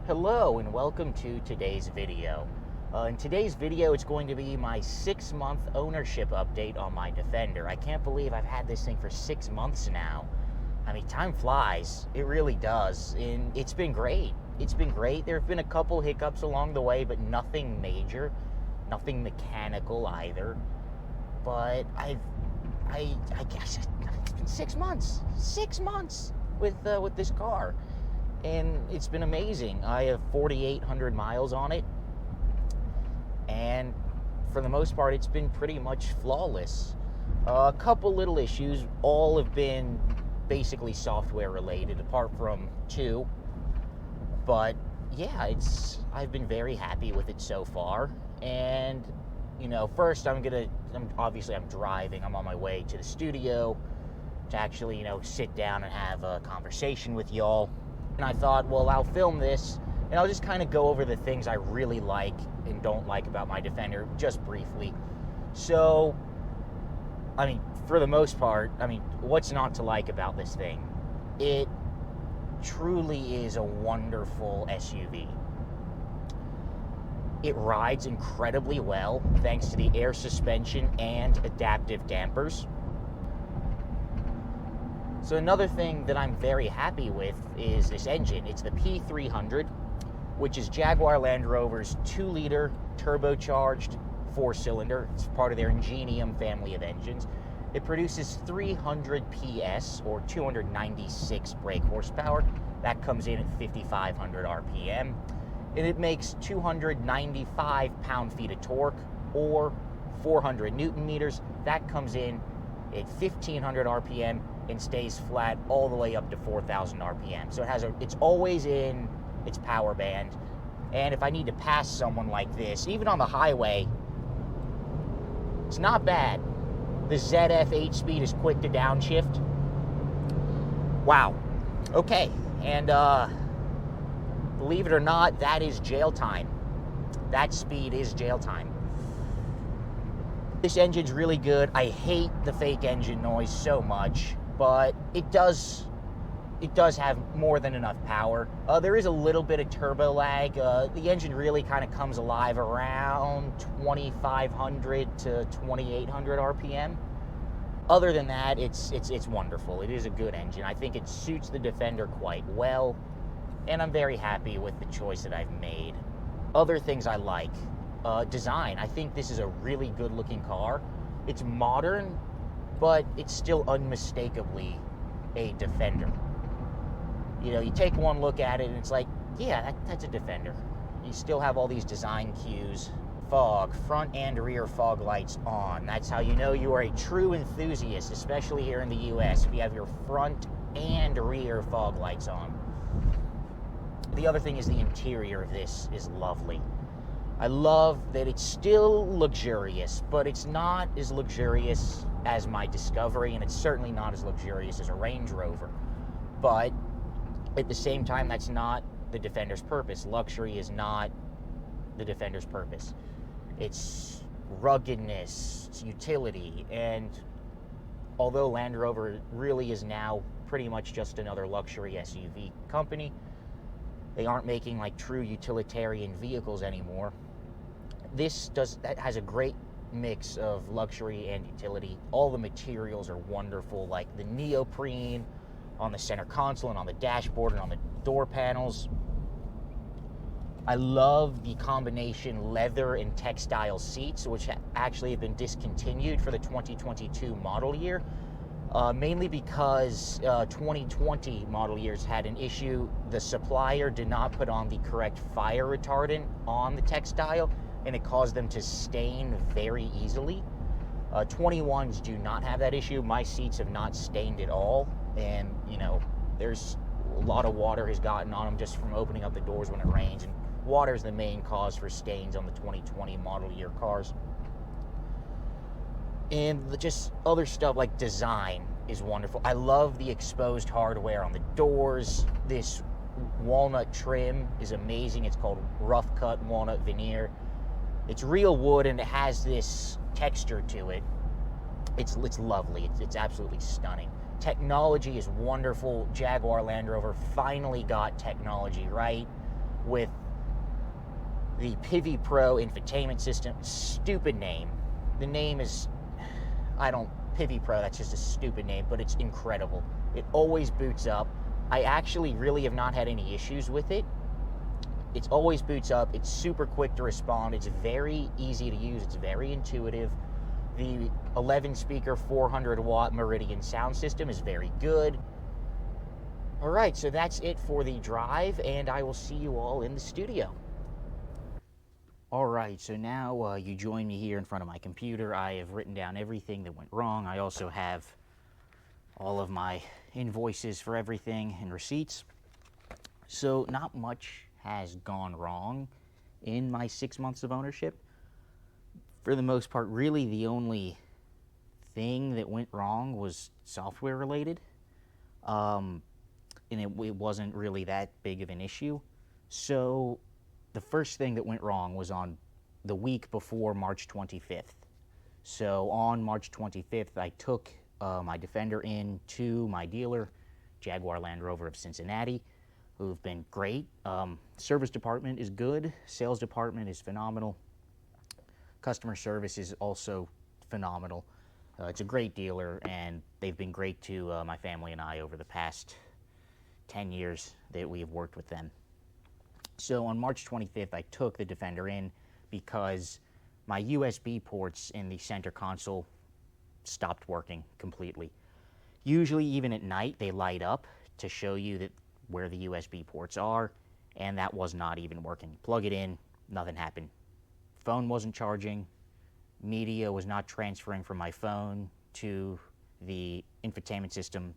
Hello and welcome to today's video. In today's video, it's going to be my 6-month ownership update on my Defender. I can't believe I've had this thing for 6 months now. I mean, time flies. It really does. And it's been great. It's been great. There have been a couple hiccups along the way, but nothing major. Nothing mechanical either. But I guess it's been 6 months. 6 months with this car. And it's been amazing. I have 4,800 miles on it, and for the most part, it's been pretty much flawless. A couple little issues, all have been basically software related, apart from two. But yeah, I've been very happy with it so far. And first I'm driving. I'm on my way to the studio to actually sit down and have a conversation with y'all. And I thought, well, I'll film this, and I'll just kind of go over the things I really like and don't like about my Defender, just briefly. So, for the most part, what's not to like about this thing? It truly is a wonderful SUV. It rides incredibly well, thanks to the air suspension and adaptive dampers. So another thing that I'm very happy with is this engine. It's the P300, which is Jaguar Land Rover's 2-liter turbocharged 4-cylinder. It's part of their Ingenium family of engines. It produces 300 PS, or 296 brake horsepower. That comes in at 5,500 RPM. And it makes 295 pound-feet of torque, or 400 Newton meters. That comes in at 1,500 RPM and stays flat all the way up to 4,000 RPM. So it's always in its power band. And if I need to pass someone like this, even on the highway, it's not bad. The ZF 8-speed is quick to downshift. Wow. Okay. And believe it or not, that is jail time. That speed is jail time. This engine's really good. I hate the fake engine noise so much, but it does have more than enough power. There is a little bit of turbo lag. The engine really kind of comes alive around 2,500 to 2,800 RPM. Other than that, it's wonderful. It is a good engine. I think it suits the Defender quite well, and I'm very happy with the choice that I've made. Other things I like. Design. I think this is a really good looking car. It's modern, but it's still unmistakably a Defender. You take one look at it and it's like, yeah, that's a Defender. You still have all these design cues. Fog, front and rear fog lights on. That's how you know you are a true enthusiast, especially here in the US, if you have your front and rear fog lights on. The other thing is the interior of this is lovely. I love that it's still luxurious, but it's not as luxurious as my Discovery, and it's certainly not as luxurious as a Range Rover. But at the same time, that's not the Defender's purpose. Luxury is not the Defender's purpose. It's ruggedness, it's utility, and although Land Rover really is now pretty much just another luxury SUV company, they aren't making like true utilitarian vehicles anymore. That has a great mix of luxury and utility. All the materials are wonderful, like the neoprene on the center console and on the dashboard and on the door panels. I love the combination leather and textile seats, which actually have been discontinued for the 2022 model year. Mainly because 2020 model years had an issue. The supplier did not put on the correct fire retardant on the textile, and it caused them to stain very easily. 21s do not have that issue. My seats have not stained at all, and there's a lot of water has gotten on them just from opening up the doors when it rains, and water is the main cause for stains on the 2020 model year cars. And just other stuff like design is wonderful. I love the exposed hardware on the doors. This walnut trim is amazing. It's called rough cut walnut veneer. It's real wood and it has this texture to it. It's lovely. It's absolutely stunning. Technology is wonderful. Jaguar Land Rover finally got technology right. with the Pivi Pro infotainment system. Stupid name. The name is, Pivi Pro, that's just a stupid name, but it's incredible. It always boots up. I actually really have not had any issues with it. It always boots up. It's super quick to respond. It's very easy to use. It's very intuitive. The 11 speaker 400 watt Meridian sound system is very good. All right, so that's it for the drive, and I will see you all in the studio. All right, so now you join me here in front of my computer. I have written down everything that went wrong. I also have all of my invoices for everything and receipts. So not much has gone wrong in my 6 months of ownership. For the most part, really the only thing that went wrong was software related. And it wasn't really that big of an issue. So the first thing that went wrong was on the week before March 25th. So on March 25th, I took my Defender in to my dealer, Jaguar Land Rover of Cincinnati, who've been great. Service department is good. Sales department is phenomenal. Customer service is also phenomenal. It's a great dealer, and they've been great to my family and I over the past 10 years that we have worked with them. So on March 25th, I took the Defender in because my USB ports in the center console stopped working completely. Usually, even at night, they light up to show you that where the USB ports are, and that was not even working. Plug it in, nothing happened. Phone wasn't charging. Media was not transferring from my phone to the infotainment system.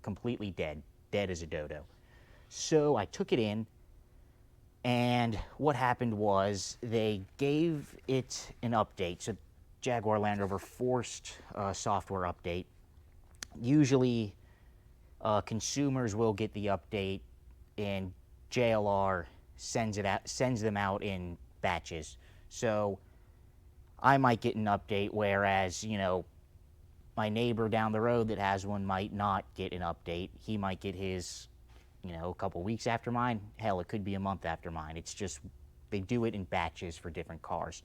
Completely dead as a dodo. So I took it in, and what happened was they gave it an update. So Jaguar Land Rover forced a software update. Usually consumers will get the update, and JLR sends them out in batches. So I might get an update, whereas, my neighbor down the road that has one might not get an update. He might get his, a couple weeks after mine. Hell, it could be a month after mine. It's just, they do it in batches for different cars.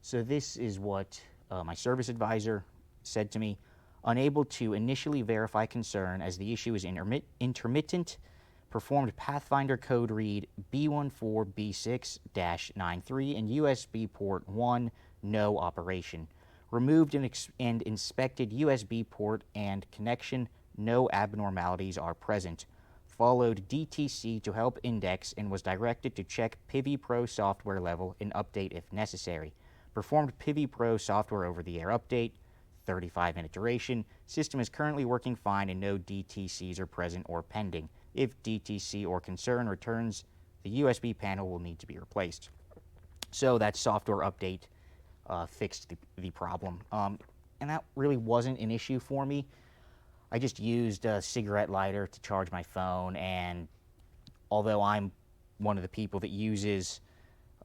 So this is what my service advisor said to me. Unable to initially verify concern as the issue is intermittent. Performed Pathfinder code read B14B6-93 and USB port 1, no operation. Removed and inspected USB port and connection, no abnormalities are present. Followed DTC to help index and was directed to check Pivi Pro software level and update if necessary. Performed Pivi Pro software over-the-air update, 35-minute duration. System is currently working fine and no DTCs are present or pending. If DTC or concern returns, the USB panel will need to be replaced. So that software update fixed the problem. And that really wasn't an issue for me. I just used a cigarette lighter to charge my phone, and although I'm one of the people that uses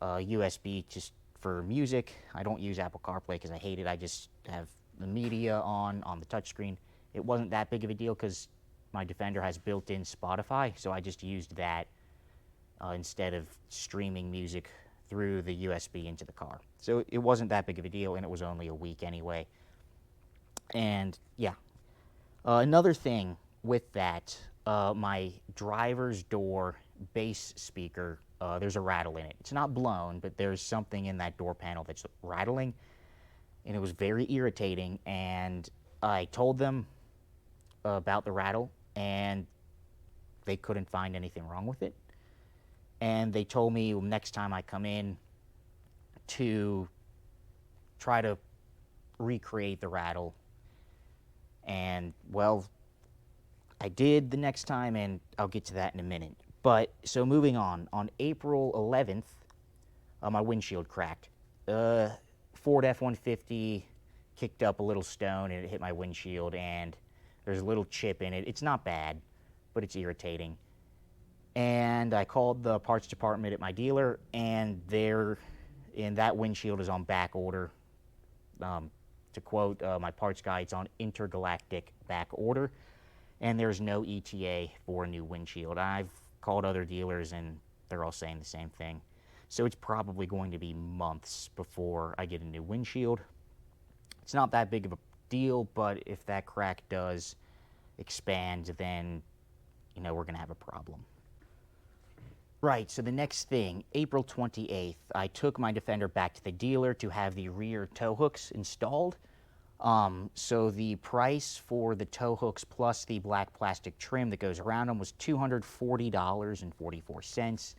USB just for music, I don't use Apple CarPlay because I hate it. I just have the media on the touchscreen. It wasn't that big of a deal because my Defender has built-in Spotify, so I just used that instead of streaming music through the USB into the car. So it wasn't that big of a deal, and it was only a week anyway. And yeah, another thing with that, my driver's door bass speaker, there's a rattle in it. It's not blown, but there's something in that door panel that's rattling, and it was very irritating, and I told them about the rattle, and they couldn't find anything wrong with it. And they told me next time I come in to try to recreate the rattle. And, well, I did the next time, and I'll get to that in a minute. But, so moving on April 11th, my windshield cracked. Ford F-150 kicked up a little stone, and it hit my windshield, and there's a little chip in it. It's not bad, but it's irritating. And I called the parts department at my dealer, and that windshield is on back order. To quote my parts guy, it's on intergalactic back order, and there's no ETA for a new windshield. I've called other dealers, and they're all saying the same thing. So it's probably going to be months before I get a new windshield. It's not that big of a deal, but if that crack does expand, then, we're going to have a problem. Right, so the next thing, April 28th, I took my Defender back to the dealer to have the rear tow hooks installed. So the price for the tow hooks plus the black plastic trim that goes around them was $240.44.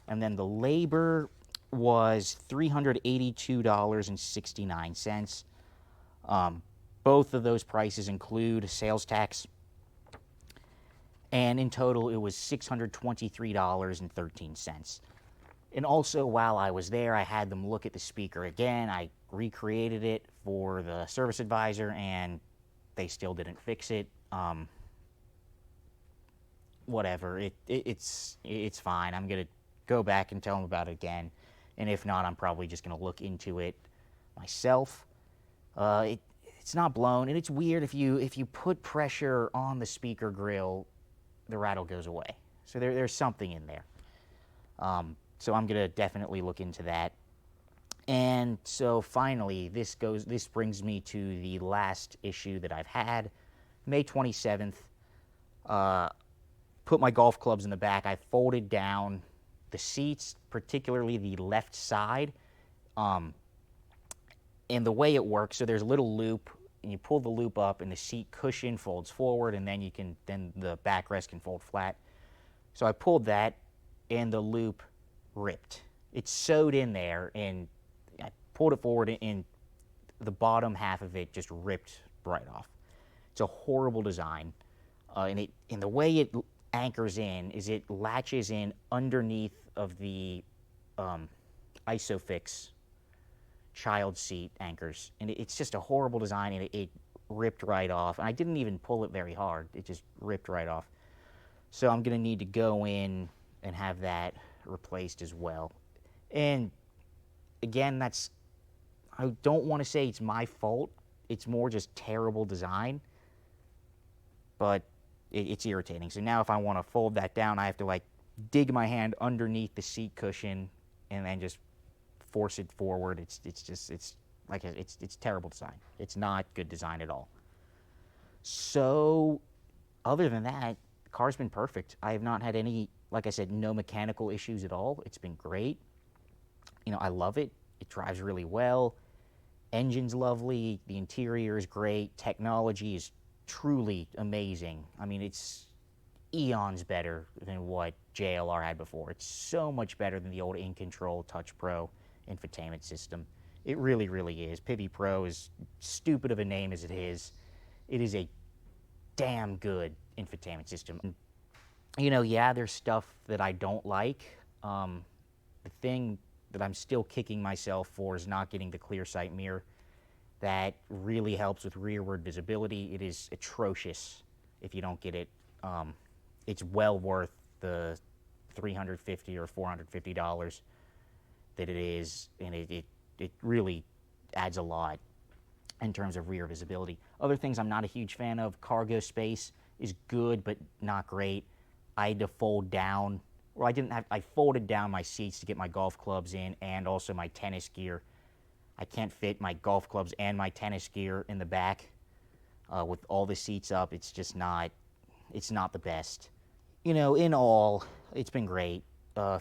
And then the labor was $382.69. Both of those prices include sales tax. And in total, it was $623.13. And also, while I was there, I had them look at the speaker again. I recreated it for the service advisor, and they still didn't fix it. Whatever, it's fine. I'm gonna go back and tell them about it again, and if not, I'm probably just gonna look into it myself. It's not blown, and it's weird. If you put pressure on the speaker grill, the rattle goes away. So there's something in there. So I'm gonna definitely look into that. And so finally, this brings me to the last issue that I've had. May 27th, put my golf clubs in the back. I folded down the seats, particularly the left side. And the way it works, so there's a little loop, and you pull the loop up, and the seat cushion folds forward, and then the backrest can fold flat. So I pulled that, and the loop ripped. It's sewed in there, and I pulled it forward, and the bottom half of it just ripped right off. It's a horrible design, and the way it anchors in is it latches in underneath of the Isofix child seat anchors, and it's just a horrible design, and it ripped right off. And I didn't even pull it very hard; it just ripped right off. So I'm gonna need to go in and have that replaced as well. And again, I don't want to say it's my fault. It's more just terrible design, but it's irritating. So now if I want to fold that down, I have to dig my hand underneath the seat cushion and then just force it forward. It's terrible design. It's not good design at all. So other than that, the car's been perfect. I have not had any, like I said, no mechanical issues at all. It's been great. I love it. It drives really well. Engine's lovely. The interior is great. Technology is truly amazing. I mean, it's eons better than what JLR had before. It's so much better than the old In Control Touch Pro infotainment system. It really, really is. Pivi Pro, is stupid of a name as it is a damn good infotainment system. Yeah, there's stuff that I don't like. The thing that I'm still kicking myself for is not getting the clear sight mirror. That really helps with rearward visibility. It is atrocious if you don't get it. It's well worth the $350 or $450 that it is, and it really adds a lot in terms of rear visibility. Other things I'm not a huge fan of: cargo space is good but not great. I had to fold down, or I folded down my seats to get my golf clubs in and also my tennis gear. I can't fit my golf clubs and my tennis gear in the back with all the seats up. It's just not the best. In all, it's been great.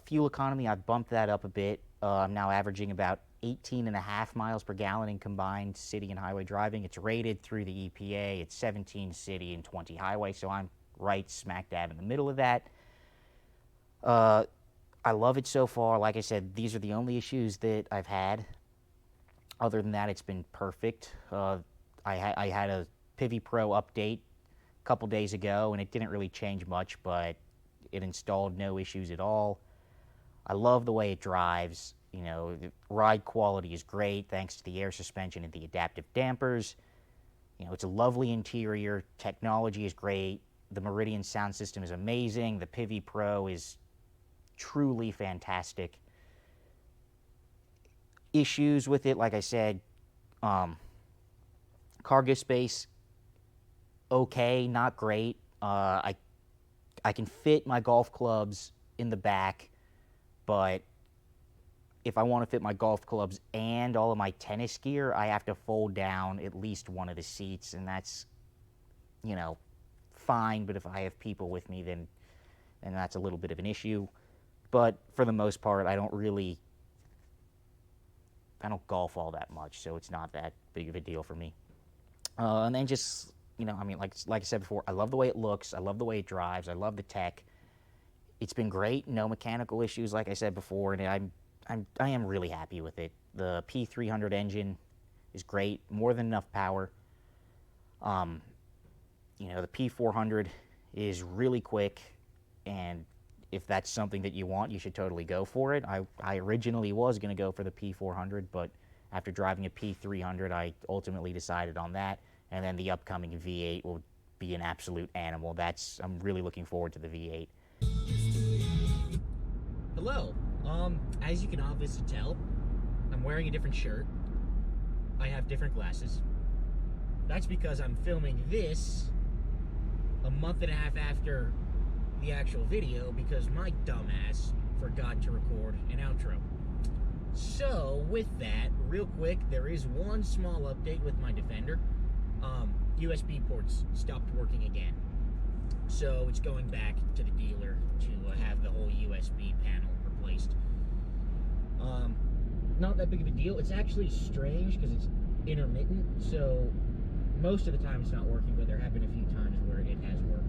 Fuel economy, I've bumped that up a bit. I'm now averaging about 18.5 miles per gallon in combined city and highway driving. It's rated through the EPA. It's 17 city and 20 highway, so I'm right smack dab in the middle of that. I love it so far. Like I said, these are the only issues that I've had. Other than that, it's been perfect. I had a Pivi Pro update a couple days ago, and it didn't really change much, but it installed no issues at all. I love the way it drives. The ride quality is great thanks to the air suspension and the adaptive dampers. It's a lovely interior. Technology is great. The Meridian sound system is amazing. The Pivi Pro is truly fantastic. Issues with it, like I said, cargo space, okay, not great. I I can fit my golf clubs in the back, but if I want to fit my golf clubs and all of my tennis gear, I have to fold down at least one of the seats, and that's, you know, fine. But if I have people with me, then that's a little bit of an issue. But for the most part, I don't golf all that much, so it's not that big of a deal for me. And then just, you know, I mean, like I said before, I love the way it looks. I love the way it drives. I love the tech. It's been great. No mechanical issues, like I said before, and I am really happy with it. The P300 engine is great, more than enough power. You know, the P400 is really quick, and if that's something that you want, you should totally go for it. I originally was going to go for the P400, but after driving a P300, I ultimately decided on that, and then the upcoming V8 will be an absolute animal. I'm really looking forward to the V8. Hello. As you can obviously tell, I'm wearing a different shirt. I have different glasses. That's because I'm filming this a month and a half after the actual video because my dumbass forgot to record an outro. So, with that, real quick, there is one small update with my Defender. USB ports stopped working again. So, it's going back to the dealer to have the whole USB panel replaced. Not that big of a deal. It's actually strange because it's intermittent, so most of the time it's not working, but there have been a few times where it has worked.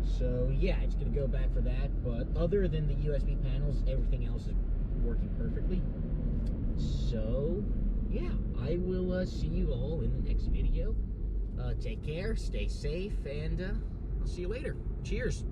So yeah, it's going to go back for that, but other than the USB panels, everything else is working perfectly. So yeah, I will see you all in the next video. Take care, stay safe, and I'll see you later. Cheers.